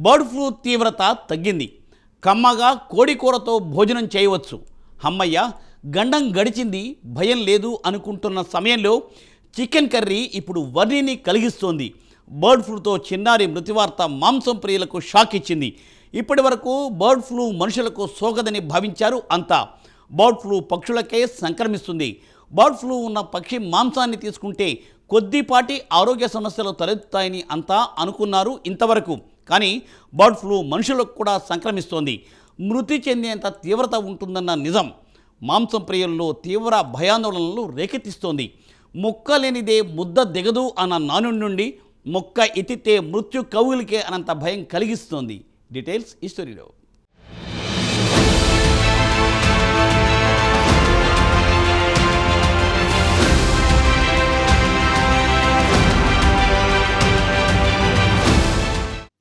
Bird flu తీవ్రత తగ్గింది. కమ్మగా కోడి కూరతో భోజనం చేయవచ్చు. అమ్మయ్య, గండం గడిచింది, భయం లేదు అనుకుంటున్న సమయంలో చికెన్ కర్రీ ఇప్పుడు వర్ణిని కలిగిస్తోంది. బర్డ్ ఫ్లూతో చిన్నారి మృతివార్త మాంసం ప్రియులకు షాక్ ఇచ్చింది. ఇప్పటి వరకు బర్డ్ ఫ్లూ మనుషులకు సోకదని భావించారు అంతా. బర్డ్ ఫ్లూ పక్షులకే సంక్రమిస్తుంది. బర్డ్ ఫ్లూ ఉన్న పక్షి మాంసాన్ని తీసుకుంటే కొద్దిపాటి ఆరోగ్య సమస్యలు తలెత్తుతాయని అంతా అనుకున్నారు ఇంతవరకు. కానీ బర్డ్ ఫ్లూ మనుషులకు కూడా సంక్రమిస్తోంది. మృతి చెందేంత తీవ్రత ఉంటుందన్న నిజం మాంసం ప్రియుల్లో తీవ్ర భయాందోళనలు రేకెత్తిస్తోంది. ముక్క లేనిదే ముద్ద దిగదు అన్న నానుడి నుండి మొక్క ఎత్తితే మృత్యు కవులకే అనంత భయం కలిగిస్తోంది. డీటెయిల్స్ ఈ స్టోరీలో.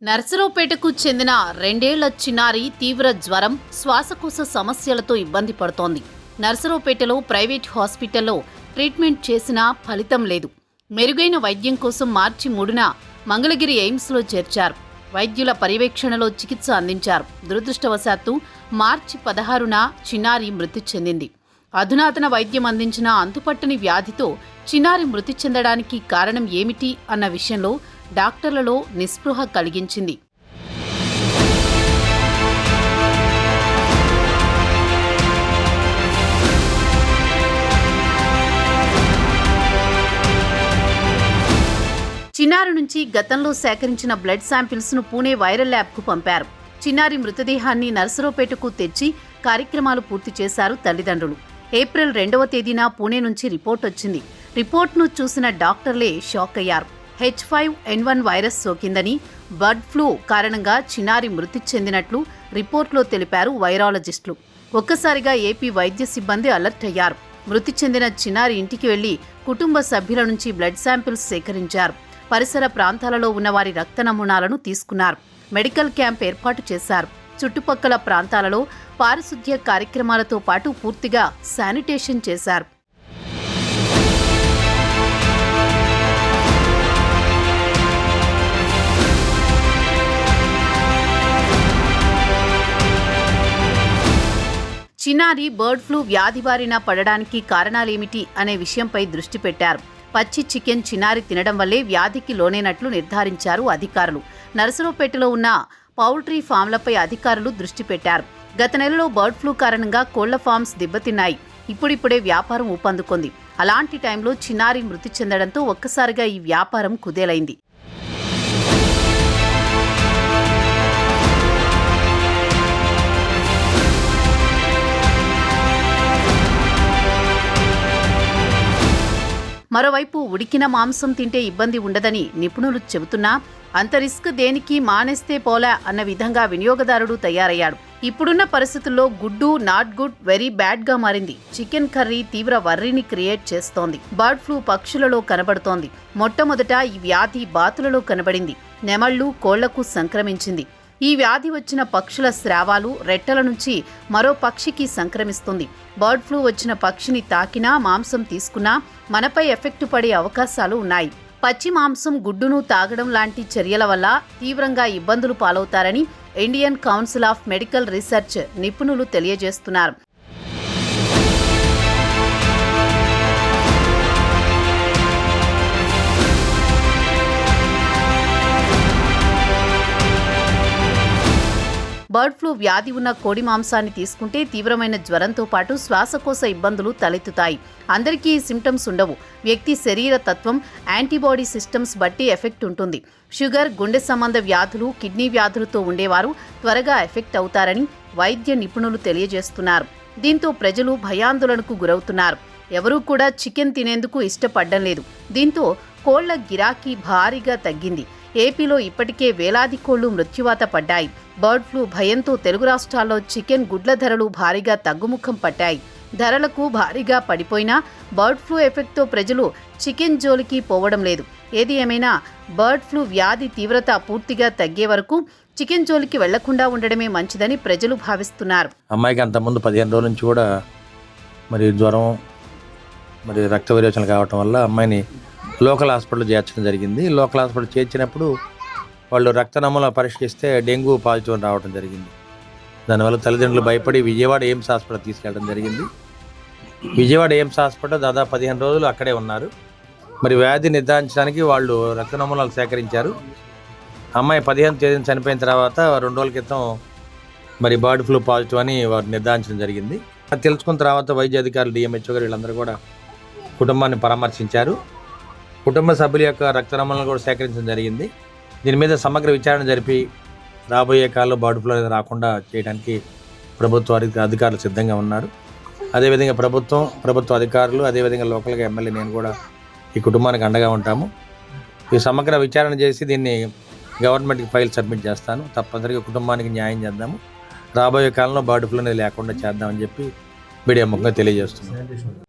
నర్సరావుపేటకు చెందిన 2 ఏళ్ల చిన్నారి తీవ్ర జ్వరం, శ్వాసకోశ సమస్యలతో ఇబ్బంది పడుతోంది. నర్సరావుపేటలో ప్రైవేట్ హాస్పిటల్లో ట్రీట్మెంట్ చేసినా ఫలితం లేదు. మెరుగైన వైద్యం కోసం మార్చి 3న మంగళగిరి ఎయిమ్స్లో చేర్చారు. వైద్యుల పర్యవేక్షణలో చికిత్స అందించారు. దురదృష్టవశాత్తు మార్చి 16న చిన్నారి మృతి చెందింది. అధునాతన వైద్యం అందించిన అంతుపట్టని వ్యాధితో చిన్నారి మృతి చెందడానికి కారణం ఏమిటి అన్న విషయంలో డాక్టర్లలో నిస్పృహ కలిగించింది. చిన్నారి నుంచి గతంలో సేకరించిన బ్లడ్ శాంపిల్స్ను పూణే వైరల్ ల్యాబ్కు పంపారు. చిన్నారి మృతదేహాన్ని నర్సరావుపేటకు తెచ్చి కార్యక్రమాలు పూర్తి చేశారు తల్లిదండ్రులు. ఏప్రిల్ 2వ తేదీన పూణే నుంచి రిపోర్ట్ వచ్చింది. రిపోర్ట్ను చూసిన డాక్టర్లే షాక్ అయ్యారు. H5N1 వైరస్ సోకిందని, బర్డ్ ఫ్లూ కారణంగా చిన్నారి మృతి చెందినట్లు రిపోర్ట్లో తెలిపారు వైరాలజిస్టులు. ఒక్కసారిగా ఏపీ వైద్య సిబ్బంది అలర్ట్ అయ్యారు. మృతి చెందిన చిన్నారి ఇంటికి వెళ్లి కుటుంబ సభ్యుల నుంచి బ్లడ్ శాంపిల్స్ సేకరించారు. పరిసర ప్రాంతాలలో ఉన్న వారి రక్త నమూనాలను తీసుకున్నారు. మెడికల్ క్యాంప్ ఏర్పాటు చేశారు. చుట్టుపక్కల ప్రాంతాలలో పారిశుద్ధ్య కార్యక్రమాలతో పాటు పూర్తిగా శానిటేషన్ చేశారు. చిన్నారి బర్డ్ ఫ్లూ వ్యాధి బారిన పడడానికి కారణాలేమిటి అనే విషయంపై దృష్టి పెట్టారు. పచ్చి చికెన్ చిన్నారి తినడం వల్లే వ్యాధికి లోనైనట్లు నిర్ధారించారు అధికారులు. నర్సరావుపేటలో ఉన్న పౌల్ట్రీ ఫామ్లపై అధికారులు దృష్టి పెట్టారు. గత నెలలో బర్డ్ ఫ్లూ కారణంగా కోళ్ల ఫామ్స్ దెబ్బతిన్నాయి. ఇప్పుడిప్పుడే వ్యాపారం ఊపందుకుంది. అలాంటి టైంలో చిన్నారి మృతి చెందడంతో ఒక్కసారిగా ఈ వ్యాపారం కుదేలైంది. మరోవైపు ఉడికిన మాంసం తింటే ఇబ్బంది ఉండదని నిపుణులు చెబుతున్నా అంత రిస్క్ దేనికి, మానేస్తే పోలా అన్న విధంగా వినియోగదారుడు తయారయ్యాడు. ఇప్పుడున్న పరిస్థితుల్లో గుడ్డు నాట్ గుడ్, వెరీ బ్యాడ్గా మారింది. చికెన్ కర్రీ తీవ్ర వర్రీని క్రియేట్ చేస్తోంది. బర్డ్ ఫ్లూ పక్షులలో కనబడుతోంది. మొట్టమొదట ఈ వ్యాధి బాతులలో కనబడింది. నెమళ్లు, కోళ్లకు సంక్రమించింది. ఈ వ్యాధి వచ్చిన పక్షుల స్రావాలు, రెట్టల నుంచి మరో పక్షికి సంక్రమిస్తుంది. బర్డ్ ఫ్లూ వచ్చిన పక్షిని తాకినా, మాంసం తీసుకున్నా మనపై ఎఫెక్ట్ పడే అవకాశాలు ఉన్నాయి. పచ్చి మాంసం, గుడ్డును తాగడం లాంటి చర్యల వల్ల తీవ్రంగా ఇబ్బందులు పాలవుతారని Indian Council of Medical Research నిపుణులు తెలియజేస్తున్నారు. బర్డ్ ఫ్లూ వ్యాధి ఉన్న కోడి మాంసాన్ని తీసుకుంటే తీవ్రమైన జ్వరంతో పాటు శ్వాసకోశ ఇబ్బందులు తలెత్తుతాయి. అందరికీ ఈ సింప్టమ్స్ ఉండవు. వ్యక్తి శరీర తత్వం, యాంటీబాడీ సిస్టమ్స్ బట్టి ఎఫెక్ట్ ఉంటుంది. షుగర్, గుండె సంబంధ వ్యాధులు, కిడ్నీ వ్యాధులతో ఉండేవారు త్వరగా ఎఫెక్ట్ అవుతారని వైద్య నిపుణులు తెలియజేస్తున్నారు. దీంతో ప్రజలు భయాందోళనకు గురవుతున్నారు. ఎవరూ కూడా చికెన్ తినేందుకు ఇష్టపడడం లేదు. దీంతో కోళ్ల గిరాకీ భారీగా తగ్గింది. ఏపీలో ఇప్పటికే వేలాది కోళ్లు మృత్యువాత పడ్డాయి. బర్డ్ ఫ్లూ భయంతో తెలుగు రాష్ట్రాల్లో చికెన్ గుడ్ల ధరలు భారీగా తగ్గుముఖం పట్టాయి. ధరలకు భారీగా పడిపోయినా బర్డ్ ఫ్లూ ఎఫెక్ట్తో ప్రజలు చికెన్ జోలికి పోవడం లేదు. ఏది ఏమైనా బర్డ్ ఫ్లూ వ్యాధి తీవ్రత పూర్తిగా తగ్గే వరకు చికెన్ జోలికి వెళ్లకుండా ఉండడమే మంచిదని ప్రజలు భావిస్తున్నారు. అమ్మాయికి అంతకుముందు 15 రోజుల నుంచి కూడా మరి జ్వరం, మరి రక్త విరేచనలు కావటం వల్ల అమ్మాయిని లోకల్ హాస్పిటల్ చేర్చడం జరిగింది. లోకల్ హాస్పిటల్ చేర్చినప్పుడు వాళ్ళు రక్త నమూనా పరీక్షిస్తే డెంగ్యూ పాజిటివ్ రావడం జరిగింది. దానివల్ల తల్లిదండ్రులు భయపడి విజయవాడ ఎయిమ్స్ హాస్పిటల్ తీసుకెళ్ళడం జరిగింది. విజయవాడ ఎయిమ్స్ హాస్పిటల్ దాదాపు 15 రోజులు అక్కడే ఉన్నారు. మరి వ్యాధి నిర్ధారించడానికి వాళ్ళు రక్త నమూనాలు సేకరించారు. అమ్మాయి 15వ తేదీన చనిపోయిన తర్వాత 2 రోజుల క్రితం మరి బర్డ్ ఫ్లూ పాజిటివ్ అని వారు నిర్ధారించడం జరిగింది. అది తెలుసుకున్న తర్వాత వైద్య అధికారులు డిఎంహెచ్ఓ గారు వీళ్ళందరూ కూడా కుటుంబాన్ని పరామర్శించారు. కుటుంబ సభ్యుల యొక్క రక్త నమూనాలు కూడా సేకరించడం జరిగింది. దీని మీద సమగ్ర విచారణ జరిపి రాబోయే కాలంలో బర్డ్ ఫ్లూ అనేది రాకుండా చేయడానికి ప్రభుత్వ అధికారులు సిద్ధంగా ఉన్నారు. అదేవిధంగా ప్రభుత్వ అధికారులు, అదేవిధంగా లోకల్గా ఎమ్మెల్యే నేను కూడా ఈ కుటుంబానికి అండగా ఉంటాము. ఈ సమగ్ర విచారణ చేసి దీన్ని గవర్నమెంట్కి ఫైల్ సబ్మిట్ చేస్తాను. తప్పనిసరిగా కుటుంబానికి న్యాయం చేద్దాము. రాబోయే కాలంలో బర్డ్ ఫ్లూ అనేది లేకుండా చేద్దామని చెప్పి మీడియా ముఖంగా తెలియజేస్తున్నాను.